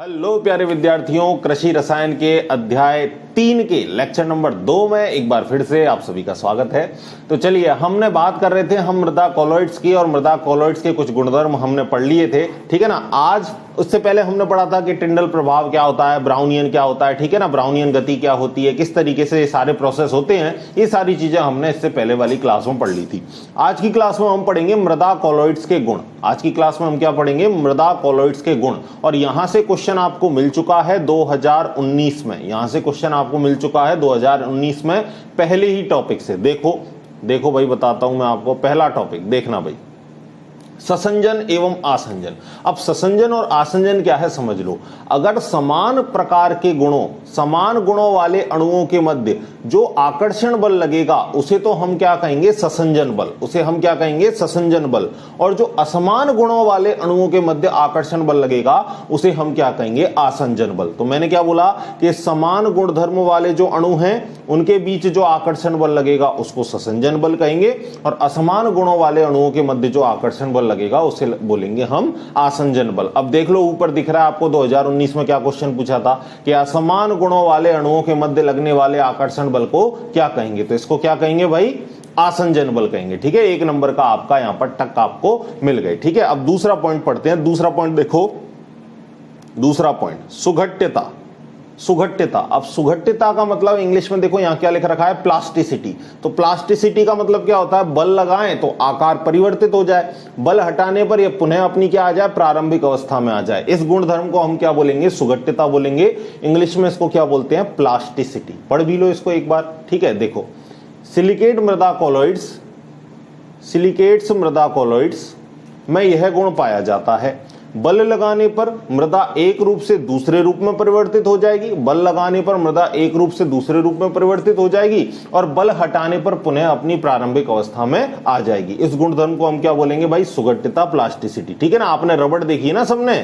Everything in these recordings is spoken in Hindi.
हेलो प्यारे विद्यार्थियों, कृषि रसायन के अध्याय 3 के लेक्चर नंबर 2 में एक बार फिर से आप सभी का स्वागत है। तो चलिए, हमने बात कर रहे थे हम मृदा कॉलॉइड्स की, और मृदा कॉलॉइड्स के कुछ गुणधर्म हमने पढ़ लिए थे, ठीक है ना। आज उससे पहले हमने पढ़ा था कि टिंडल प्रभाव क्या होता है, ब्राउनियन क्या होता है, ठीक है ना, ब्राउनियन गति क्या होती है, किस तरीके से ये सारे प्रोसेस होते हैं, ये सारी चीजें हमने इससे पहले वाली क्लास में पढ़ ली थी। आज की क्लास में हम पढ़ेंगे मृदा कॉलॉइड्स के गुण। आज की क्लास में हम क्या पढ़ेंगे? मृदा कॉलॉइड्स के गुण। और यहां से क्वेश्चन आपको मिल चुका है 2019 में, यहां से क्वेश्चन आपको मिल चुका है 2019 में पहले ही टॉपिक से। देखो भाई, बताता हूं मैं आपको। पहला टॉपिक देखना भाई, ससंजन एवं आसंजन। अब ससंजन और आसंजन क्या है समझ लो। अगर समान प्रकार के गुणों, समान गुणों वाले अणुओं के मध्य जो आकर्षण बल लगेगा उसे तो हम क्या कहेंगे? ससंजन बल। उसे हम क्या कहेंगे? ससंजन बल। और जो असमान गुणों वाले अणुओं के मध्य आकर्षण बल लगेगा उसे हम क्या कहेंगे? आसंजन बल। तो मैंने क्या बोला कि समान गुणधर्म वाले जो अणु हैं उनके बीच जो आकर्षण बल लगेगा उसको ससंजन बल कहेंगे, और असमान गुणों वाले अणुओं के मध्य जो आकर्षण बल लगेगा उसे बोलेंगे हम आसंजन बल। अब देख लो, ऊपर दिख रहा है आपको 2019 में क्या क्वेश्चन पूछा था कि असमान गुणों वाले अणुओं के मध्य लगने वाले आकर्षण बल को क्या कहेंगे? तो इसको क्या कहेंगे भाई? आसंजन बल कहेंगे। ठीक है, एक नंबर का आपका यहां पर टक आपको मिल गए। ठीक है, अब दूसरा पॉइंट पढ़ते हैं। दूसरा पॉइंट देखो, दूसरा पॉइंट सुघट्यता। सुघट्यता। अब सुघट्यता का मतलब इंग्लिश में देखो यहां क्या लिख रखा है? प्लास्टिसिटी। तो प्लास्टिसिटी का मतलब क्या होता है? बल लगाएं तो आकार परिवर्तित हो जाए, बल हटाने पर यह पुनः अपनी क्या आ जाए? प्रारंभिक अवस्था में आ जाए। इस गुणधर्म को हम क्या बोलेंगे? सुघट्यता बोलेंगे। इंग्लिश में इसको क्या बोलते हैं? प्लास्टिसिटी। पढ़ भी लो इसको एक बार। ठीक है, देखो, सिलिकेट मृदा कॉलॉइड्स, सिलिकेट्स मृदा कॉलॉइड्स में यह गुण पाया जाता है। बल लगाने पर मृदा एक रूप से दूसरे रूप में परिवर्तित हो जाएगी, बल लगाने पर मृदा एक रूप से दूसरे रूप में परिवर्तित हो जाएगी, और बल हटाने पर पुनः अपनी प्रारंभिक अवस्था में आ जाएगी। इस गुणधर्म को हम क्या बोलेंगे भाई? सुघट्यता, प्लास्टिसिटी। ठीक है ना। आपने रबड़ देखी है ना सबने,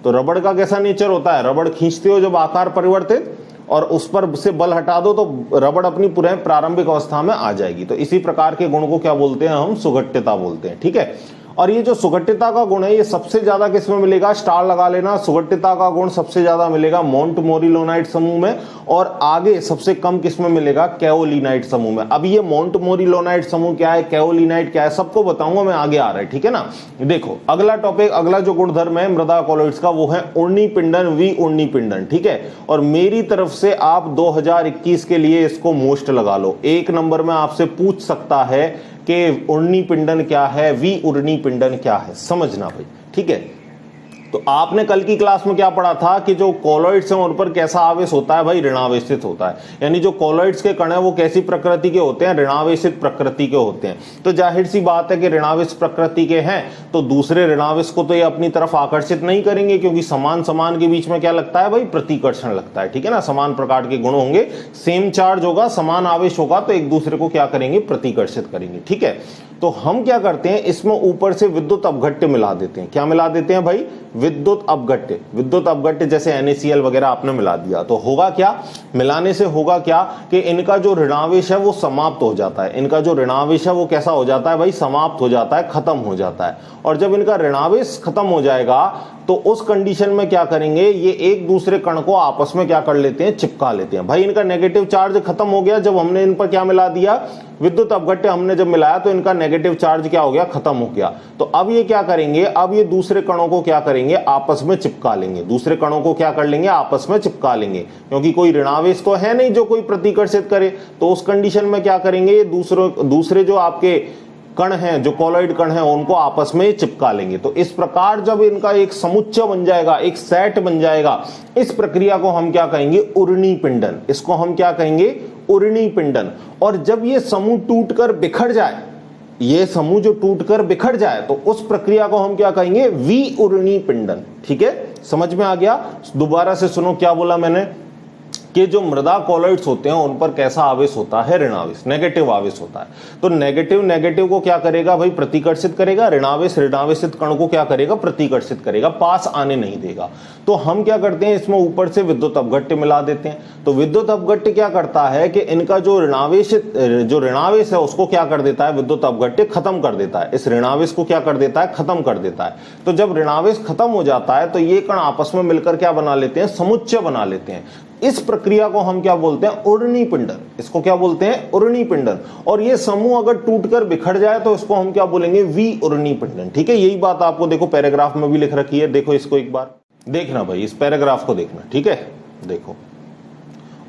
तो रबड़ का कैसा नेचर होता है? रबड़ खींचते हो जब आकार परिवर्तित, और उस पर से बल हटा दो तो रबड़ अपनी पुनः प्रारंभिक अवस्था में आ जाएगी। तो इसी प्रकार के गुण को क्या बोलते हैं? हम सुघट्यता बोलते हैं। ठीक है, और ये जो सुघट्यता का गुण है ये सबसे ज्यादा किसमें मिलेगा? स्टार लगा लेना। सुघट्यता का गुण सबसे ज्यादा मिलेगा मोंटमोरिलोनाइट समूह में, और आगे सबसे कम किसमें मिलेगा? कैओलिनाइट समूह में। अब ये मोंटमोरिलोनाइट समूह क्या है, कैओलिनाइट क्या है, सबको बताऊंगा मैं, आगे आ रहा है। ठीक है ना। देखो, अगला टॉपिक, अगला जो गुणधर्म है मृदा कॉलॉइड्स का वो है उर्णी पिंडन, वी उर्णी पिंडन। ठीक है, और मेरी तरफ से आप 2021 के लिए इसको मोस्ट लगा लो। एक नंबर में आपसे पूछ सकता है कि उर्णी पिंडन क्या है, वी उर्णी पिंडन क्या है, समझना भाई। ठीक है, तो आपने कल की क्लास में क्या पढ़ा था कि जो कॉलॉइड्स हैं उन पर कैसा आवेश होता है भाई? ऋणावेशित होता है। यानी जो कॉलॉइड्स के कण है वो कैसी प्रकृति के होते हैं? ऋणावेशित प्रकृति के होते हैं। तो जाहिर सी बात है कि ऋणावेश प्रकृति के हैं तो दूसरे ऋणावेश को तो ये अपनी तरफ आकर्षित नहीं करेंगे, क्योंकि समान समान के बीच में क्या लगता है भाई? प्रतिकर्षण लगता है। ठीक है ना, समान प्रकार के गुण होंगे, सेम चार्ज होगा, समान आवेश होगा, तो एक दूसरे को क्या करेंगे? प्रतिकर्षित करेंगे। ठीक है, तो हम क्या करते हैं, इसमें ऊपर से विद्युत अपघट्य मिला देते हैं। क्या मिला देते हैं भाई? विद्युत अपघट्य। विद्युत अपघट्य जैसे NaCl वगैरह आपने मिला दिया, तो होगा क्या? मिलाने से होगा क्या कि इनका जो ऋणावेश है वो समाप्त हो जाता है। इनका जो ऋणावेश है वो कैसा हो जाता है भाई? समाप्त हो जाता है, खत्म हो जाता है। और जब इनका ऋणावेश खत्म हो जाएगा तो उस कंडीशन में क्या करेंगे? ये एक दूसरे कण को आपस में क्या कर लेते हैं? चिपका लेते हैं। भाई इनका नेगेटिव चार्ज खत्म हो गया जब हमने इन पर क्या मिला दिया? विद्युत अपघट्य हमने जब मिलाया तो इनका नेगेटिव चार्ज क्या हो गया? खत्म हो गया। तो अब ये क्या करेंगे? अब ये दूसरे कणों को क्या करेंगे? आपस में चिपका लेंगे। दूसरे कणों को क्या कर लेंगे? आपस में चिपका लेंगे, क्योंकि कोई ऋणावेश तो है नहीं जो कोई प्रतिकर्षित करे। तो उस कंडीशन में क्या करेंगे? ये दूसरे जो आपके कण हैं, जो कॉलॉइड कण हैं, उनको आपस में चिपका लेंगे। तो इस प्रकार जब इनका एक समुच्चय बन जाएगा, एक सेट बन जाएगा, इस प्रक्रिया को हम क्या कहेंगे? उर्णी पिंडन। इसको हम क्या कहेंगे? उर्णी पिंडन। और जब ये समूह टूटकर बिखर जाए, ये समूह जो टूटकर बिखर जाए, तो उस प्रक्रिया को हम क्या कहेंगे? वी उर्णी पिंडन। ठीक है, समझ में आ गया? दोबारा से सुनो क्या बोला मैंने, कि जो मृदा कॉलॉइड्स होते हैं उन पर कैसा आवेश होता है, ऋणावेश, नेगेटिव आवेश होता है। तो नेगेटिव नेगेटिव को क्या करेगा भाई, प्रतिकर्षित करेगा, ऋणावेश ऋणावेशित कण को क्या करेगा, प्रतिकर्षित करेगा, पास आने नहीं देगा। तो हम क्या करते हैं, इसमें ऊपर से विद्युत अपघट्य मिला देते हैं। तो विद्युत अपघट्य क्या करता है कि इनका जो ऋणावेश है उसको क्या कर देता है, विद्युत अपघट्य खत्म कर देता है, इस ऋणावेश को क्या कर देता है, खत्म कर देता है। तो जब ऋणावेश खत्म हो जाता है तो ये कण आपस में मिलकर क्या बना लेते हैं, समुच्चय बना लेते हैं। इस प्रक्रिया को हम क्या बोलते हैं, उर्णी पिंडन। इसको क्या बोलते हैं, उर्णी पिंडन। और ये समूह अगर टूटकर बिखर जाए तो इसको हम क्या बोलेंगे, विउर्णी पिंडन। ठीक है, यही बात आपको देखो पैराग्राफ में भी लिख रखी है, देखो इसको एक बार देखना भाई, इस पैराग्राफ को देखना। ठीक है, देखो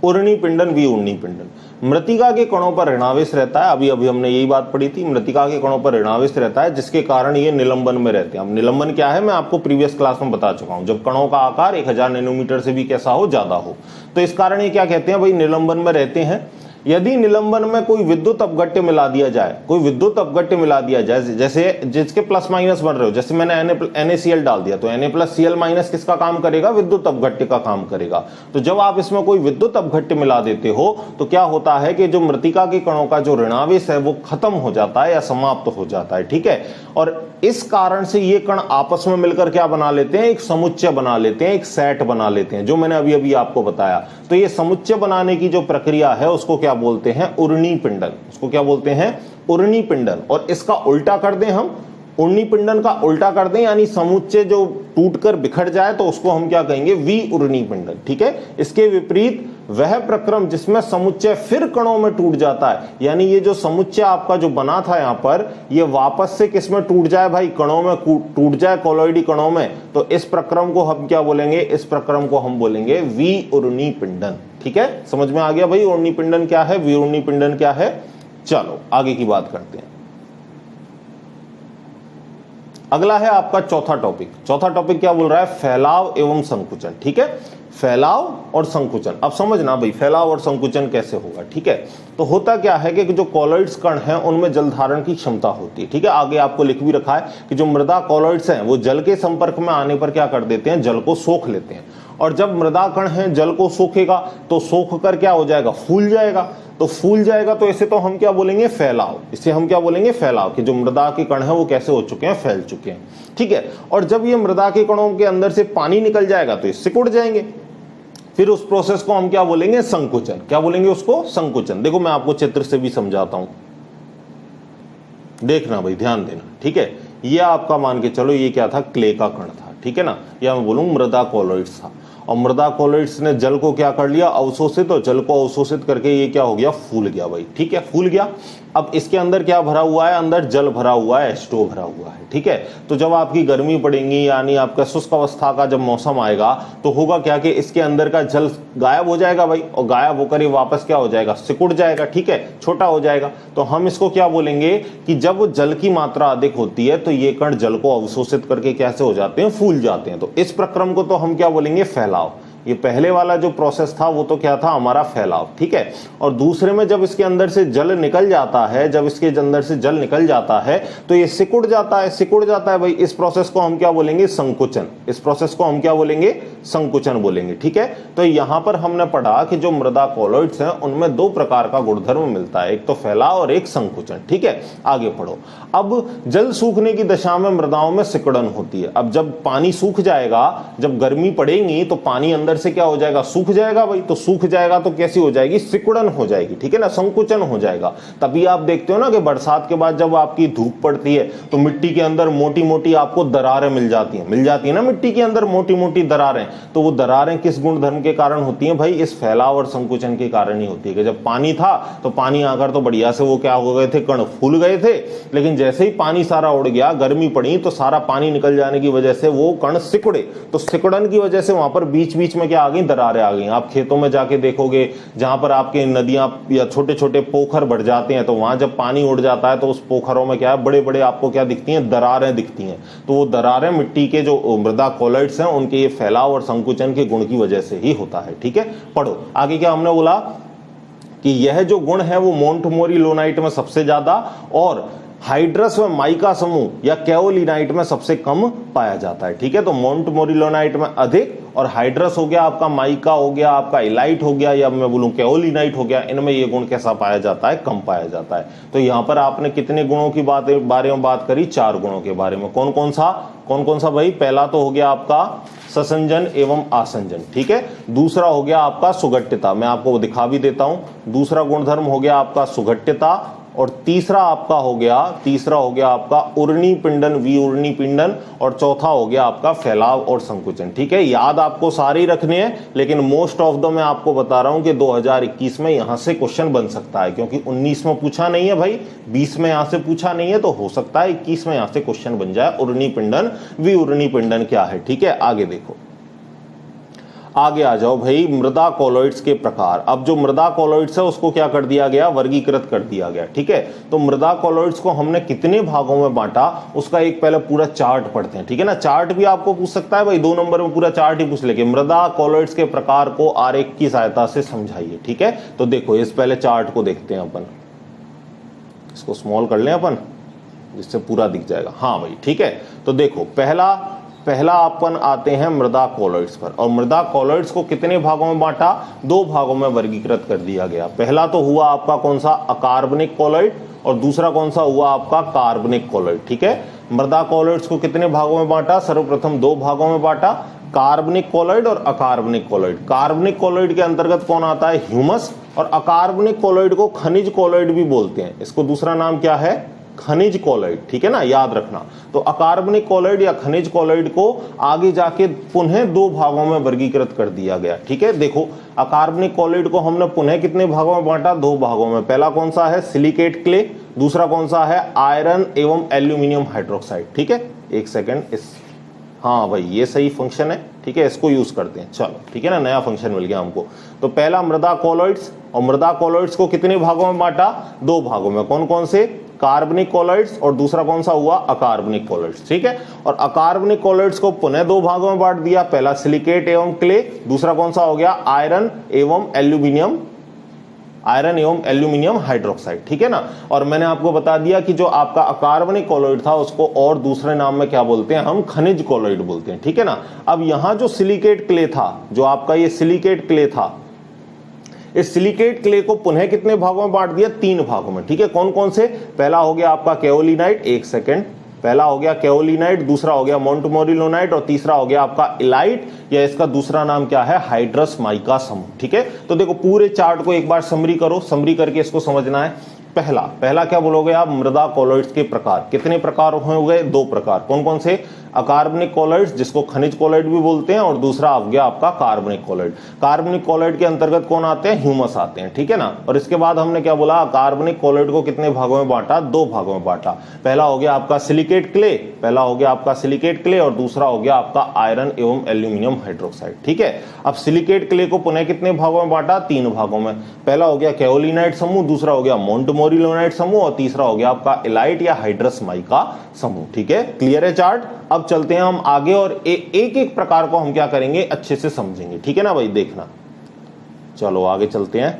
उर्णी पिंडन, विउर्णी पिंडन। मृतिका के कणों पर ऋणावेश रहता है, अभी अभी हमने यही बात पढ़ी थी, मृतिका के कणों पर ऋणावेश रहता है जिसके कारण ये निलंबन में रहते हैं। अब निलंबन क्या है मैं आपको प्रीवियस क्लास में बता चुका हूं, जब कणों का आकार 1000 नैनोमीटर से भी कैसा हो, ज्यादा हो, तो इस कारण ये क्या कहते हैं भाई, निलंबन में रहते हैं। यदि निलंबन में कोई विद्युत अपघट्य मिला दिया जाए, कोई विद्युत अपघट्य मिला दिया जाए, जैसे जिसके प्लस माइनस बन रहे हो, जैसे मैंने NaCl डाल दिया तो Na+Cl- किसका काम करेगा, विद्युत अपघट्य का काम करेगा। तो जब आप इसमें कोई विद्युत अपघट्य मिला देते हो तो क्या होता है कि जो मृतिका के कणों का जो ऋणावेश है वो खत्म हो जाता है या समाप्त हो जाता है। ठीक है, और इस कारण से ये कण आपस में मिलकर क्या बना लेते हैं, एक समुच्चय बना लेते हैं, एक सेट बना लेते हैं, जो मैंने अभी अभी आपको बताया। तो ये समुच्चय बनाने की जो प्रक्रिया है उसको क्या बोलते हैं, उर्णी पिंडन। उसको क्या बोलते हैं, उर्णी पिंडन। और इसका उल्टा कर दें हम, उर्णी पिंडन का उल्टा कर दें, यानी समुच्चय जो टूटकर बिखर जाए तो उसको हम क्या कहेंगे, विउर्णी पिंडन। ठीक है, इसके विपरीत वह प्रक्रम जिसमें समुच्चय फिर कणों में टूट जाता है, यानी ये जो समुच्चय आपका जो बना था यहां पर, ये वापस से किसमें टूट जाए भाई, कणों में टूट जाए, कॉलॉइडी कणों में, तो इस प्रक्रम को हम क्या बोलेंगे, इस प्रक्रम को हम बोलेंगे विउर्णी पिंडन। ठीक है, समझ में आ गया भाई, उर्णी पिंडन क्या है, विउर्णी पिंडन क्या है। चलो आगे की बात करते हैं। अगला है आपका चौथा टॉपिक। चौथा टॉपिक क्या बोल रहा है, फैलाव एवं संकुचन। ठीक है, फैलाव और संकुचन। अब समझना भाई फैलाव और संकुचन कैसे होगा। ठीक है, तो होता क्या है कि जो कॉलॉइड्स कण हैं उनमें जल धारण की क्षमता होती है। ठीक है, आगे आपको लिख भी रखा है कि जो मृदा कॉलॉइड्स हैं वो जल के संपर्क में आने पर क्या कर देते हैं, जल को सोख लेते हैं। और जब मृदा कण है जल को सोखेगा तो सोख कर क्या हो जाएगा, फूल जाएगा। तो फूल जाएगा तो इसे तो हम क्या बोलेंगे, फैलाव। इसे हम क्या बोलेंगे, फैलाव, कि जो मृदा के कण है वो कैसे हो चुके हैं, फैल चुके हैं। ठीक है, और जब ये मृदा के कणों के अंदर से पानी निकल जाएगा तो ये सिकुड़ जाएंगे। फिर उस प्रोसेस को हम क्या बोलेंगे, संकुचन। क्या बोलेंगे उसको, संकुचन। देखो मैं आपको चित्र से भी समझाता हूं, देखना भाई, ध्यान देना। ठीक है, ये आपका मान के चलो ये क्या था, क्ले का कण था। ठीक है ना, या मैं बोलूं मृदा कॉलॉइड्स था। और मृदा कॉलॉइड्स ने जल को क्या कर लिया, अवशोषित, और जल को अवशोषित करके ये क्या हो गया, फूल गया भाई। ठीक है, फूल गया। अब इसके अंदर क्या भरा हुआ है, अंदर जल भरा हुआ है, H2O भरा हुआ है। ठीक है, तो जब आपकी गर्मी पड़ेगी, यानी आपका शुष्क अवस्था का जब मौसम आएगा तो होगा क्या कि इसके अंदर का जल गायब हो जाएगा भाई, और गायब होकर ये वापस क्या हो जाएगा, सिकुड़ जाएगा। ठीक है, छोटा हो जाएगा। तो हम इसको क्या बोलेंगे कि जब जल की मात्रा अधिक होती है तो ये कण जल को अवशोषित करके कैसे हो जाते हैं, फूल जाते हैं। तो इस प्रक्रम को तो हम क्या बोलेंगे, फैलाव। ये पहले वाला जो प्रोसेस था वो तो क्या था, हमारा फैलाव। ठीक है, और दूसरे में जब इसके अंदर से जल निकल जाता है, जब इसके अंदर से जल निकल जाता है तो ये सिकुड़ जाता है, सिकुड़ जाता है भाई। इस प्रोसेस को हम क्या बोलेंगे, संकुचन। इस प्रोसेस को हम क्या बोलेंगे, संकुचन बोलेंगे। ठीक है, तो यहां पर हमने पढ़ा कि जो मृदा कॉलॉइड्स हैं उनमें दो प्रकार का गुणधर्म मिलता है, एक तो फैलाव और एक संकुचन। ठीक है, आगे पढ़ो। अब जल सूखने की दशा में मृदाओं में सिकुड़न होती है। अब जब पानी सूख जाएगा, जब गर्मी पड़ेगी तो पानी अंदर से क्या हो जाएगा, सूख जाएगा भाई। तो सूख जाएगा तो कैसी हो जाएगी, सिकुड़न हो जाएगी। ठीक है ना, संकुचन हो जाएगा। तभी आप देखते हो ना कि बरसात के बाद जब आपकी धूप पड़ती है तो मिट्टी के अंदर मोटी मोटी आपको दरारें मिल जाती है ना, मिट्टी के अंदर मोटी मोटी दरारें। तो वो दरारें किस गुणधर्म के कारण होती हैं भाई, इस फैलाव और संकुचन के कारण ही होती है। कि जब पानी था तो पानी आकर तो बढ़िया से वो क्या हो गए थे, कण फूल गए थे, लेकिन जैसे ही पानी सारा उड़ गया, गर्मी पड़ी तो सारा पानी निकल जाने की वजह से वो कण सिकुड़े। तो सिकुड़न की वजह से वहां पर बीच बीच में क्या आ गई, दरारें आ गई। आप खेतों में जाके देखोगे जहां पर आपके नदियां या छोटे छोटे पोखर भर जाते हैं, तो वहां जब पानी उड़ जाता है तो उस पोखरों में क्या है, बड़े बड़े आपको क्या दिखती हैं, दरारें दिखती हैं। तो वो दरारें मिट्टी के जो मृदा कॉलॉइड्स हैं उनके ये फैलाव और संकुचन के गुण की वजह से ही होता है। ठीक है, पढ़ो आगे क्या हमने बोला कि यह जो गुण है वो मोंटमोरी लोनाइट में सबसे ज्यादा और हाइड्रस व माइका समूह या केओलिनाइट में सबसे कम पाया जाता है। ठीक है, तो मोंटमोरिलोनाइट में अधिक, और हाइड्रस हो गया आपका, माइका हो गया आपका, इलाइट हो गया, या मैं बोलूं केओलिनाइट हो गया, इनमें ये गुण कैसा पाया जाता है? कम पाया जाता है। तो यहां पर आपने कितने गुणों की बारे में बात करी? 4 गुणों के बारे में। कौन कौन सा भाई? पहला तो हो गया आपका ससंजन एवं आसंजन। ठीक है, दूसरा हो गया आपका सुघट्यता, मैं आपको दिखा भी देता हूं। दूसरा गुणधर्म हो गया आपका सुघट्यता, और तीसरा हो गया आपका उर्णी पिंडन, विउर्णी पिंडन, और चौथा हो गया आपका फैलाव और संकुचन। ठीक है, याद आपको सारे ही रखने हैं, लेकिन मोस्ट ऑफ द मैं आपको बता रहा हूं कि 2021 में यहां से क्वेश्चन बन सकता है, क्योंकि 19 में पूछा नहीं है भाई, 20 में यहां से पूछा नहीं है, तो हो सकता है 21 में यहां से क्वेश्चन बन जाए उर्णी पिंडन, विउर्णी पिंडन क्या है। ठीक है, आगे देखो, आगे आ जाओ भाई, मृदा कॉलॉइड्स के प्रकार। अब जो मृदा कॉलॉइड्स है उसको क्या कर दिया गया? वर्गीकृत कर दिया गया। ठीक है, तो मृदा कॉलॉइड्स को हमने कितने भागों में बांटा, उसका एक पहले पूरा चार्ट पढ़ते हैं। ठीक है ना, चार्ट भी आपको पूछ सकता है भाई, 2 नंबर में पूरा चार्ट ही पूछ लेके, मृदा कॉलॉइड्स के प्रकार को आरेख की सहायता से समझाइए। ठीक है, तो देखो इस पहले चार्ट को देखते हैं अपन, इसको स्मॉल कर लें अपन, जिससे पूरा दिख जाएगा। हाँ भाई, ठीक है, तो देखो पहला अपन आते हैं मृदा कॉलॉइड्स पर, और मृदा कॉलॉइड्स को कितने भागों में बांटा? 2 भागों में वर्गीकृत कर दिया गया। पहला तो हुआ आपका कौन सा? अकार्बनिक कॉलॉइड, और दूसरा कौन सा हुआ आपका? कार्बनिक कॉलॉइड। ठीक है, मृदा कॉलॉइड्स को कितने भागों में बांटा? सर्वप्रथम 2 भागों में बांटा, कार्बनिक कॉलॉइड और अकार्बनिक कॉलॉइड। कार्बनिक कॉलॉइड के अंतर्गत कौन आता है? ह्यूमस, और अकार्बनिक कॉलॉइड को खनिज कॉलॉइड भी बोलते हैं, इसको दूसरा नाम क्या है? खनिज कॉलॉइड। ठीक है ना, याद रखना। तो अकार्बनिक कॉलॉइड या खनिज कॉलॉइड को आगे जाके पुनः 2 भागों में वर्गीकृत कर दिया गया। ठीक है, देखो अकार्बनिक कॉलॉइड को हमने पुनः कितने भागों में बांटा? 2 भागों में। पहला कौन सा है? सिलिकेट क्ले, दूसरा कौन सा है? आयरन एवं एल्यूमिनियम हाइड्रोक्साइड। ठीक है, एक सेकेंड, हाँ भाई ये सही फंक्शन है। ठीक है, इसको यूज करते हैं, चलो ठीक है ना, नया फंक्शन मिल गया हमको। तो पहला मृदा कॉलॉइड्स, और मृदा कॉलॉइड्स को कितने भागों में बांटा? 2 भागों में। कौन कौन से? कार्बनिक कॉलॉइड्स, और दूसरा कौन सा हुआ? अकार्बनिक कॉलॉइड्स। ठीक है, और अकार्बनिक कॉलॉइड्स को पुनः 2 भागों में बांट दिया, पहला सिलिकेट एवं क्ले, दूसरा कौन सा हो गया? आयरन एवं एल्यूमिनियम हाइड्रोक्साइड। ठीक है ना, और मैंने आपको बता दिया कि जो आपका अकार्बनिक कॉलॉइड था उसको और दूसरे नाम में क्या बोलते हैं? हम खनिज कॉलॉइड बोलते हैं। ठीक है ना, अब यहां जो सिलिकेट क्ले था, जो आपका ये सिलिकेट क्ले था, इस सिलिकेट क्ले को पुनः कितने भागों में बांट दिया? 3 भागों में। ठीक है, कौन कौन से? पहला हो गया आपका केओलिनाइट, एक सेकेंड, पहला हो गया केओलिनाइट, दूसरा हो गया मोंटमोरिलोनाइट, और तीसरा हो गया आपका इलाइट, या इसका दूसरा नाम क्या है? हाइड्रस माइका समूह। ठीक है, तो देखो पूरे चार्ट को एक बार समरी करो, समरी करके इसको समझना है। पहला क्या बोलोगे आप? मृदा कॉलॉइड्स के प्रकार। कितने प्रकार हो गए? 2 प्रकार। कौन कौन से? अकार्बनिक कॉलॉइड्स, जिसको खनिज कॉलॉइड भी बोलते हैं, और दूसरा हो गया आपका कार्बनिक कॉलॉइड। कार्बनिक कॉलॉइड के अंतर्गत कौन आते हैं? ह्यूमस आते हैं। ठीक है ना, और इसके बाद हमने क्या बोला? कार्बनिक कॉलॉइड को कितने भागों में बांटा? 2 भागों में बांटा। पहला हो गया आपका सिलिकेट क्ले, और दूसरा हो गया आपका आयरन एवं एल्यूमिनियम हाइड्रोक्साइड। ठीक है, अब सिलिकेट क्ले को पुनः कितने भागों में बांटा? 3 भागों में। पहला हो गया केओलिनाइट समूह, दूसरा हो गया मोंटमोरिलोनाइट समूह, और तीसरा हो गया आपका इलाइट या हाइड्रस माइका समूह। ठीक है, क्लियर है चार्ट? अब चलते हैं हम आगे, और एक एक प्रकार को हम क्या करेंगे? अच्छे से समझेंगे। ठीक है ना भाई, देखना, चलो आगे चलते हैं।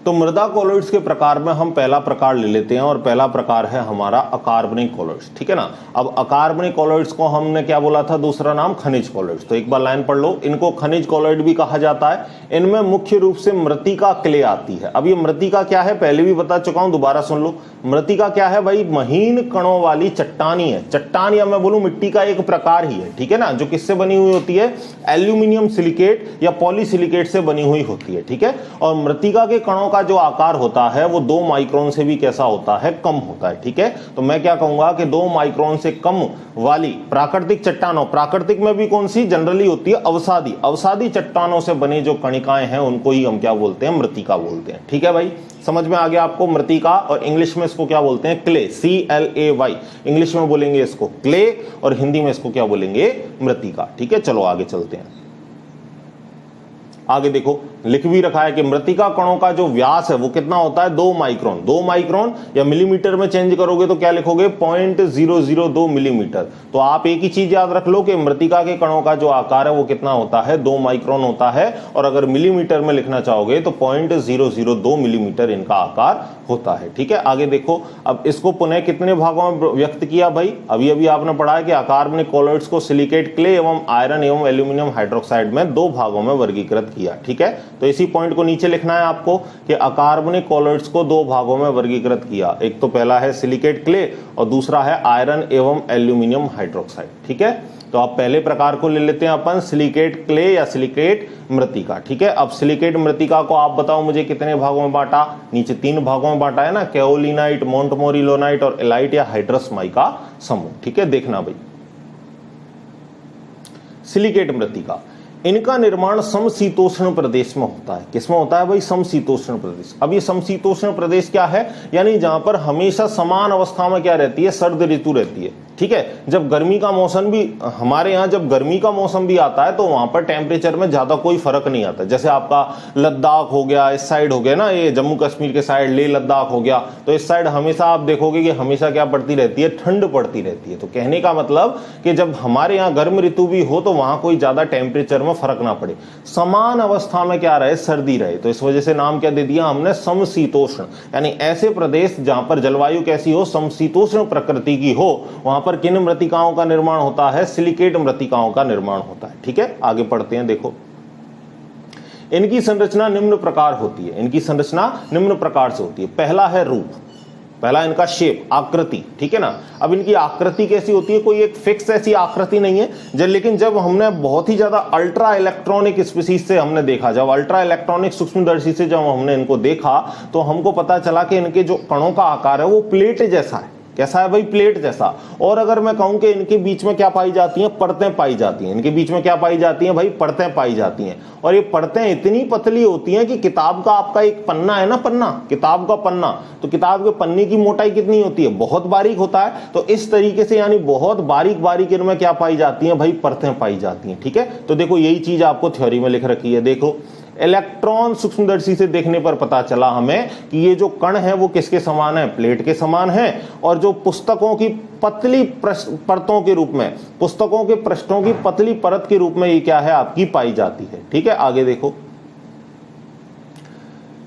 तो मृदा कॉलॉइड्स के प्रकार में हम पहला प्रकार ले लेते हैं, और पहला प्रकार है हमारा अकार्बनिक कॉलॉइड्स। ठीक है ना, अब अकार्बनिक कॉलॉइड्स को हमने क्या बोला था? दूसरा नाम खनिज कॉलॉइड्स। तो एक बार लाइन पढ़ लो, इनको खनिज कॉलॉइड भी कहा जाता है। इनमें मुख्य रूप से मृत्तिका क्ले आती है। अब ये मृत्तिका क्या है? पहले भी बता चुका हूं, दोबारा सुन लो। मृत्तिका क्या है भाई? महीन कणों वाली चट्टानी है। चट्टान या मैं बोलूं मिट्टी का एक प्रकार ही है। ठीक है ना, जो किससे बनी हुई होती है? एल्यूमिनियम सिलिकेट या पॉलीसिलिकेट से बनी हुई होती है। ठीक है, और मृत्तिका के कणों का जो आकार होता है वो 2 माइक्रोन से भी कैसा होता है? कम होता है। ठीक है, तो मैं क्या कहूंगा कि 2 माइक्रोन से कम वाली प्राकृतिक चट्टानों, प्राकृतिक में भी कौन सी जनरली होती है? अवसादी चट्टानों से बने जो कणिकाएं हैं उनको ही हम क्या बोलते हैं? मृत्तिका बोलते हैं। ठीक है भाई, समझ में आ गया आपको? मृत्तिका, और इंग्लिश में इसको क्या बोलते हैं? Clay, CLAY। इंग्लिश में बोलेंगे इसको क्ले, और हिंदी में इसको क्या बोलेंगे? मृत्तिका। ठीक है, चलो आगे चलते हैं। आगे देखो लिख भी रखा है कि मृतिका कणों का जो व्यास है वो कितना होता है 2 माइक्रोन। 2 माइक्रोन या मिलीमीटर में चेंज करोगे तो क्या लिखोगे 0.002 मिलीमीटर। तो आप एक ही चीज याद रख लो कि मृतिका के कणों का जो आकार है वो कितना होता है 2 माइक्रोन होता है, और अगर मिलीमीटर में लिखना चाहोगे तो 0.002 मिलीमीटर इनका आकार होता है। ठीक है, आगे देखो अब इसको पुनः कितने भागों में व्यक्त किया भाई, अभी अभी आपने पढ़ा है कि अकार्बनिक कॉलॉइड्स को सिलिकेट क्ले एवं आयरन एवं एल्यूमिनियम हाइड्रोक्साइड में 2 भागों में वर्गीकृत किया। ठीक है, तो इसी पॉइंट को नीचे लिखना है आपको कि अकार्बनिक कॉलॉइड्स को 2 भागों में वर्गीकृत किया। एक तो पहला है सिलिकेट क्ले और दूसरा है आयरन एवं एल्यूमिनियम हाइड्रोक्साइड। ठीक है, तो आप पहले प्रकार को ले लेते हैं अपन सिलिकेट क्ले या सिलिकेट मृतिका। ठीक है, अब सिलिकेट मृतिका को आप बताओ मुझे कितने भागों में बांटा, नीचे 3 भागों में बांटा है ना, केओलिनाइट, मोंटमोरिलोनाइट और एलाइट या हाइड्रस माइका समूह। ठीक है, देखना भाई सिलिकेट मृतिका, इनका निर्माण समशीतोष्ण प्रदेश में होता है। किसमें होता है भाई, समशीतोष्ण प्रदेश। अब ये समशीतोष्ण प्रदेश क्या है, यानी जहां पर हमेशा समान अवस्था में क्या रहती है, सर्द ऋतु रहती है। ठीक है, जब गर्मी का मौसम भी हमारे यहाँ जब गर्मी का मौसम भी आता है तो वहां पर टेम्परेचर में ज्यादा कोई फर्क नहीं आता। जैसे आपका लद्दाख हो गया, इस साइड हो गया ना, ये जम्मू कश्मीर के साइड लेह लद्दाख हो गया, तो इस साइड हमेशा आप देखोगे कि हमेशा क्या पड़ती रहती है, ठंड पड़ती रहती है। तो कहने का मतलब कि जब हमारे यहाँ गर्म ऋतु भी हो तो वहां कोई ज्यादा टेम्परेचर में फर्क ना पड़े, समान अवस्था में क्या रहे, सर्दी रहे। तो इस वजह से नाम क्या दे दिया हमने, समशीतोष्ण। यानी ऐसे प्रदेश जहां पर जलवायु कैसी हो, समशीतोष्ण प्रकृति की हो, वहां पर किन मृतिकाओं का निर्माण होता है, सिलिकेट मृतिकाओं का निर्माण होता है। ठीक है, आगे पढ़ते हैं। देखो इनकी संरचना निम्न प्रकार होती है, इनकी संरचना निम्न प्रकार से होती है। पहला है रूप, पहला इनका शेप, आकृति। ठीक है ना, अब इनकी आकृति कैसी होती है, कोई एक फिक्स ऐसी आकृति नहीं है। लेकिन जब हमने बहुत ही ज्यादा अल्ट्रा इलेक्ट्रॉनिक स्पीसीज से हमने देखा, जब अल्ट्रा इलेक्ट्रॉनिक सूक्ष्मदर्शी से जब हमने इनको देखा तो हमको पता चला कि इनके जो कणों का आकार है वो प्लेट जैसा है। कैसा है भाई, प्लेट जैसा। और अगर मैं कहूं कि इनके बीच में क्या पाई जाती हैं, परतें पाई जाती हैं। इनके बीच में क्या पाई जाती हैं भाई, परतें पाई जाती हैं। और ये परतें इतनी पतली होती हैं कि किताब का आपका एक पन्ना है ना, पन्ना, किताब का पन्ना, तो किताब के पन्ने की मोटाई कितनी होती है, बहुत बारीक होता है। तो इस तरीके से यानी बहुत बारीक बारीक इनमें क्या पाई जाती हैं भाई, परतें पाई जाती हैं। ठीक है, तो देखो यही चीज आपको थ्योरी में लिख रखी है। देखो इलेक्ट्रॉन सूक्ष्मदर्शी से देखने पर पता चला हमें कि ये जो कण है वो किसके समान है, प्लेट के समान है। और जो पुस्तकों की पतली परतों के रूप में, पुस्तकों के पृष्ठों की पतली परत के रूप में ये क्या है, आपकी पाई जाती है। ठीक है, आगे देखो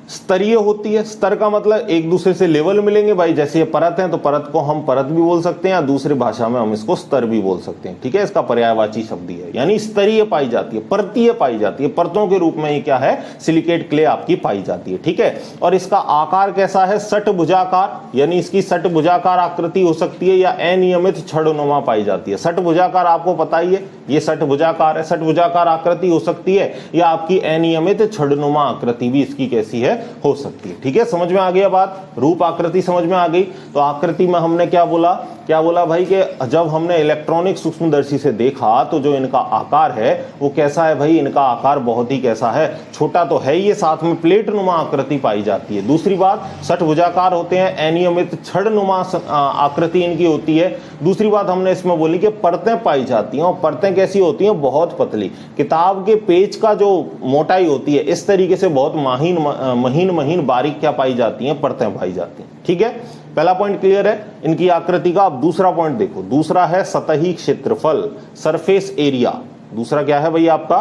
स्तरीय होती है। स्तर का मतलब एक दूसरे से लेवल मिलेंगे भाई, जैसे ये परत है तो परत को हम परत भी बोल सकते हैं या दूसरी भाषा में हम इसको स्तर भी बोल सकते हैं। ठीक है, इसका पर्यायवाची शब्द है, यानी स्तरीय पाई जाती है, परतीय पाई जाती है, परतों के रूप में ये क्या है, सिलिकेट क्ले आपकी पाई जाती है। ठीक है, और इसका आकार कैसा है, षटभुजाकार, यानी इसकी षटभुजाकार आकृति हो सकती है या अनियमित छड़नुमा पाई जाती है। षटभुजाकार आपको पता ही है, ये षटभुजाकार है, षटभुजाकार आकृति हो सकती है या आपकी अनियमित छड़नुमा आकृति भी इसकी कैसी है, हो सकती है। ठीक है, समझ में आ गया बात, रूप आकृति समझ में आ गई। तो आकृति में हमने क्या बोला भाई कि जब हमने इलेक्ट्रॉनिक सूक्ष्मदर्शी से देखा तो जो इनका आकार है वो कैसा है भाई, इनका आकार बहुत ही कैसा है, छोटा तो है ये, साथ में प्लेट नुमा आकृति पाई जाती है। दूसरी बात, षटभुजाकार होते हैं, अनियमित छड़ नुमा आकृति इनकी होती है। दूसरी बात हमने इसमें बोली कि परतें पाई जाती हैं, और परतें कैसी होती हैं, बहुत पतली। किताब के पेज का जो मोटाई होती है इस तरीके से बहुत महीन बारीक क्या पाई जाती हैं, परतें पाई जाती हैं। ठीक है, पहला पॉइंट क्लियर है इनकी आकृति का। अब दूसरा पॉइंट देखो, दूसरा है सतही क्षेत्रफल, सरफेस एरिया। दूसरा क्या है भाई आपका,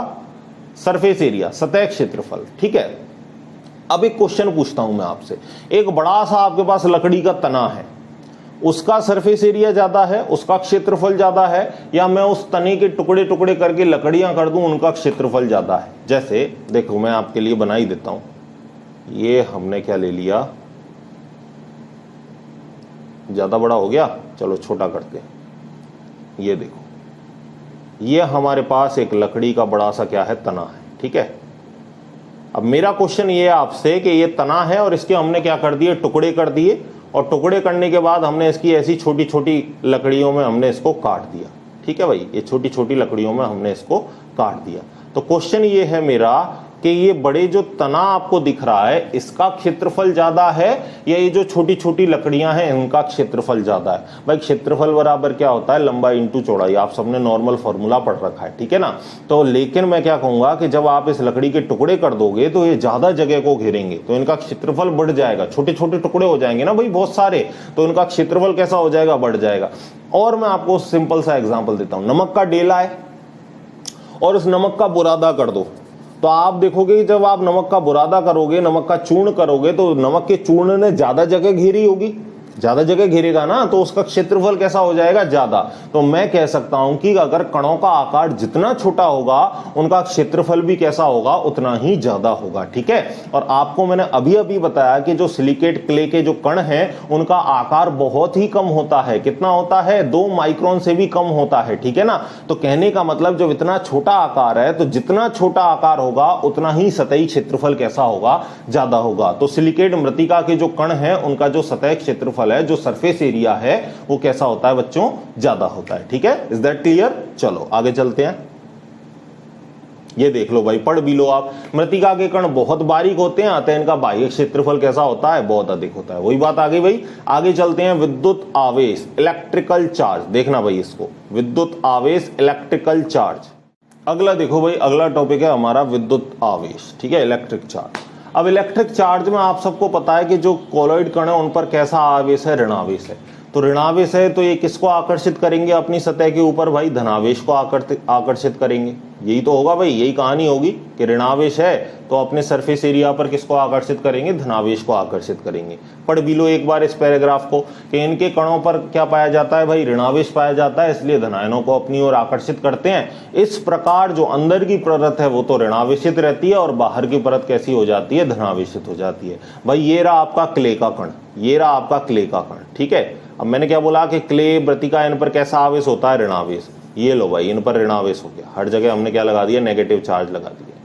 सरफेस एरिया, सतह क्षेत्रफल। ठीक है, अब एक क्वेश्चन पूछता हूं मैं आपसे, एक बड़ा सा आपके पास लकड़ी का तना है, उसका सरफेस एरिया ज्यादा है, उसका क्षेत्रफल ज्यादा है, या मैं उस तने के टुकड़े टुकड़े करके लकड़ियां कर दूं, उनका क्षेत्रफल ज्यादा है। जैसे देखो मैं आपके लिए बना ही देता हूं, ये हमने क्या ले लिया, ज्यादा बड़ा हो गया, चलो छोटा करते हैं। ये देखो, ये हमारे पास एक लकड़ी का बड़ा सा क्या है, तना है। ठीक है, अब मेरा क्वेश्चन ये है आपसे कि ये तना है और इसके हमने क्या कर दिए, टुकड़े कर दिए, और टुकड़े करने के बाद हमने इसकी ऐसी छोटी छोटी लकड़ियों में हमने इसको काट दिया। ठीक है भाई, ये छोटी छोटी लकड़ियों में हमने इसको काट दिया। तो क्वेश्चन ये है मेरा कि ये बड़े जो तना आपको दिख रहा है इसका क्षेत्रफल ज्यादा है या ये जो छोटी छोटी लकड़ियां हैं इनका क्षेत्रफल ज्यादा है? भाई क्षेत्रफल बराबर क्या होता है? लंबाई इंटू चौड़ाई। आप सबने नॉर्मल फॉर्मूला पढ़ रखा है, ठीक है ना? तो लेकिन मैं क्या कहूंगा कि जब आप इस लकड़ी के टुकड़े कर दोगे तो ये ज्यादा जगह को घेरेंगे, तो इनका क्षेत्रफल बढ़ जाएगा। छोटे छोटे टुकड़े हो जाएंगे ना भाई बहुत सारे, तो इनका क्षेत्रफल कैसा हो जाएगा? बढ़ जाएगा। और मैं आपको सिंपल सा एग्जाम्पल देता हूं। नमक का डेला है और उस नमक का बुरादा कर दो, तो आप देखोगे कि जब आप नमक का बुरादा करोगे, नमक का चूर्ण करोगे, तो नमक के चूर्ण ने ज्यादा जगह घेरी होगी, ज्यादा जगह घेरेगा ना, तो उसका क्षेत्रफल कैसा हो जाएगा? ज्यादा। तो मैं कह सकता हूं कि अगर कणों का आकार जितना छोटा होगा उनका क्षेत्रफल भी कैसा होगा? उतना ही ज्यादा होगा, ठीक है? और आपको मैंने अभी अभी बताया कि जो सिलिकेट क्ले के जो कण हैं उनका आकार बहुत ही कम होता है। कितना होता है? 2 माइक्रोन से भी कम होता है, ठीक है ना? तो कहने का मतलब जब इतना छोटा आकार है तो जितना छोटा आकार होगा उतना ही सतही क्षेत्रफल कैसा होगा? ज्यादा होगा। तो सिलिकेट मृत्तिका के जो कण हैं उनका जो सतह क्षेत्रफल है, जो सरफेस एरिया है, वो कैसा होता है बच्चों? ज्यादा होता है, ठीक है? Is that clear? चलो आगे चलते हैं। ये देख लो भाई, पढ़ भी लो आप। मृत्तिका के कण बहुत बारीक होते हैं, अतः इनका बाह्य क्षेत्रफल कैसा होता है? बहुत अधिक होता है। वही बात आ गई भाई। आगे चलते हैं। विद्युत आवेश, इलेक्ट्रिकल चार्ज। देखना भाई इसको, विद्युत आवेश, इलेक्ट्रिकल चार्ज। अगला देखो भाई, अगला टॉपिक है हमारा विद्युत आवेश, ठीक है? Electric charge. अब इलेक्ट्रिक चार्ज में आप सबको पता है कि जो कोलॉइड कण है उन पर कैसा आवेश है? ऋणावेश है। तो ऋणावेश है तो ये किसको आकर्षित करेंगे अपनी सतह के ऊपर? भाई धनावेश को आकर्षित करेंगे। यही तो होगा भाई, यही कहानी होगी कि ऋणावेश है तो अपने सरफेस एरिया पर किसको आकर्षित करेंगे? धनावेश को आकर्षित करेंगे। पढ़ भी लो एक बार इस पैराग्राफ को कि इनके कणों पर क्या पाया जाता है? भाई ऋणावेश पाया जाता है, इसलिए धनायनों को अपनी ओर आकर्षित करते हैं। इस प्रकार जो अंदर की परत है वो तो ऋणावेशित रहती है और बाहर की परत कैसी हो जाती है? धनावेशित हो जाती है। भाई ये रहा आपका क्ले का कण, ये रहा आपका क्ले का कण, ठीक है? अब मैंने क्या बोला कि क्ले मृत्तिका, इन पर कैसा आवेश होता है? ऋणावेश। ये लो भाई, इन पर ऋणावेश हो गया। हर जगह हमने क्या लगा दिया? नेगेटिव चार्ज लगा दिया।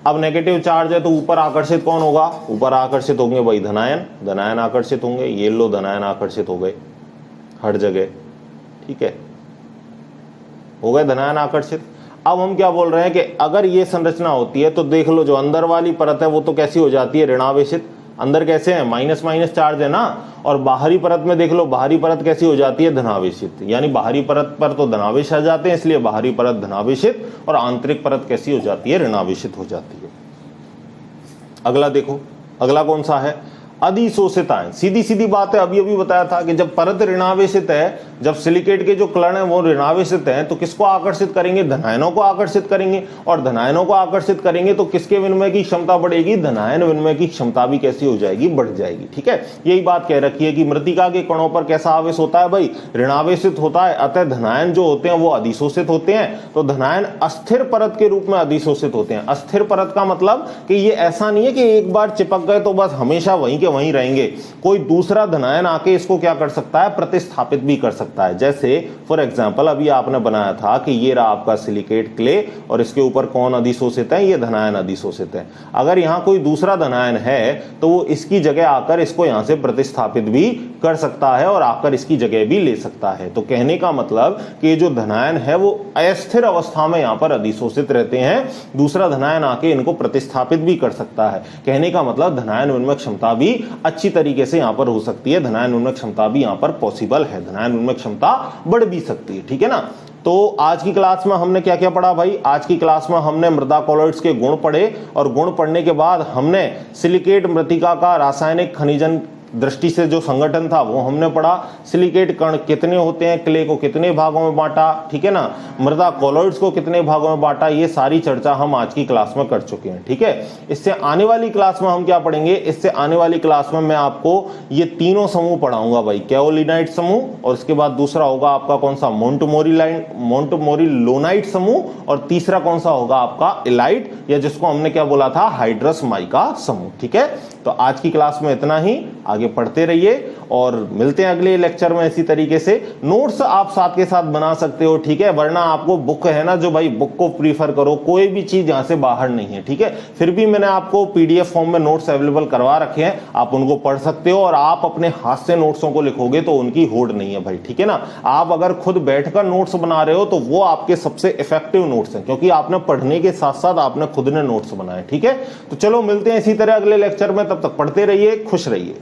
अब नेगेटिव चार्ज है तो ऊपर आकर्षित कौन होगा? ऊपर आकर्षित होंगे भाई धनायन, धनायन आकर्षित होंगे। ये लो धनायन आकर्षित हो गए हर जगह, ठीक है? हो गए धनायन आकर्षित। अब हम क्या बोल रहे हैं कि अगर ये संरचना होती है तो देख लो जो अंदर वाली परत है वो तो कैसी हो जाती है? ऋणावेशित। अंदर कैसे है? माइनस माइनस चार्ज है ना। और बाहरी परत में देख लो, बाहरी परत कैसी हो जाती है? धनावेशित। यानी बाहरी परत पर तो धनावेश आ जाते हैं, इसलिए बाहरी परत धनावेशित, और आंतरिक परत कैसी हो जाती है? ऋणावेशित हो जाती है। अगला देखो, अगला कौन सा है? अधिशोषित आयन। सीधी सीधी बात है, अभी अभी बताया था कि जब परत ऋणावेशित है, जब सिलिकेट के जो कण है वो ऋणावेशित हैं, तो किसको आकर्षित करेंगे? धनायनों को आकर्षित करेंगे। और धनायनों को आकर्षित करेंगे तो किसके विनिमय की क्षमता बढ़ेगी? धनायन विनिमय की क्षमता भी कैसी हो जाएगी? बढ़ जाएगी, ठीक है? यही बात कह रखी है कि मृत्तिका के कणों पर कैसा आवेश होता है? भाई ऋणावेशित होता है, अतः धनायन जो होते हैं वो अधिशोषित होते हैं। तो धनायन अस्थिर परत के रूप में अधिशोषित होते हैं। अस्थिर परत का मतलब कि ये ऐसा नहीं है कि एक बार चिपक गए तो बस हमेशा वहीं के वहीं रहेंगे। कोई दूसरा धनायन आके इसको क्या कर सकता है? प्रतिस्थापित भी कर सकता है। जैसे फॉर एग्जांपल अभी आपने बनाया था कि ये रहा आपका सिलिकेट क्ले और इसके ऊपर कौन अधिशोषित है? ये धनायन अधिशोषित है। अगर यहां कोई दूसरा धनायन है तो वो इसकी जगह आकर इसको यहां से प्रतिस्थापित भी कर सकता है और आकर इसकी जगह भी ले सकता है। तो कहने का मतलब कि ये जो धनायन है वो अस्थिर अवस्था में यहां पर अधिशोषित रहते हैं, दूसरा धनायन आके इनको प्रतिस्थापित भी कर सकता है। कहने का मतलब धनायन विनिमय क्षमता भी अच्छी तरीके से यहां पर हो सकती है, धनायन विनिमय क्षमता भी यहां पर पॉसिबल है, धनायन विनिमय क्षमता बढ़ भी सकती है, ठीक है ना? तो आज की क्लास में हमने क्या क्या पढ़ा भाई? आज की क्लास में हमने मृदा कॉलॉइड्स के गुण पढ़े और गुण पढ़ने के बाद हमने सिलिकेट मृत्तिका का रासायनिक खनिजन दृष्टि से जो संगठन था वो हमने पढ़ा। सिलिकेट कण कितने होते हैं, क्ले को कितने भागों में बांटा, ठीक है ना, मृदा कॉलॉइड्स को कितने भागों में बांटा, ये सारी चर्चा हम आज की क्लास में कर चुके हैं, ठीक है। इससे आने वाली क्लास में हम क्या पढ़ेंगे? इससे आने वाली क्लास में मैं आपको ये तीनों समूह पढ़ाऊंगा भाई, कैओलिनाइट समूह, और इसके बाद दूसरा होगा आपका कौन सा? मोंटमोरिलोनाइट समूह, और तीसरा कौन सा होगा आपका? इलाइट, या जिसको हमने क्या बोला था? हाइड्रस माइका समूह, ठीक है। तो आज की क्लास में इतना ही, आगे पढ़ते रहिए और मिलते हैं अगले लेक्चर में। इसी तरीके से नोट्स आप साथ के साथ बना सकते हो, ठीक है, वरना आपको बुक है ना जो भाई बुक को प्रीफर करो, कोई भी चीज यहां से बाहर नहीं है, ठीक है। फिर भी मैंने आपको पीडीएफ फॉर्म में नोट्स अवेलेबल करवा रखे हैं, आप उनको पढ़ सकते हो और आप अपने हाथ से नोट्सों को लिखोगे तो उनकी होड़ नहीं है भाई, ठीक है ना। आप अगर खुद बैठकर नोट्स बना रहे हो तो वो आपके सबसे इफेक्टिव नोट्स हैं, क्योंकि आपने पढ़ने के साथ साथ आपने खुद ने नोट्स बनाए, ठीक है। तो चलो मिलते हैं इसी तरह अगले लेक्चर में, तब तक पढ़ते रहिए, खुश रहिए।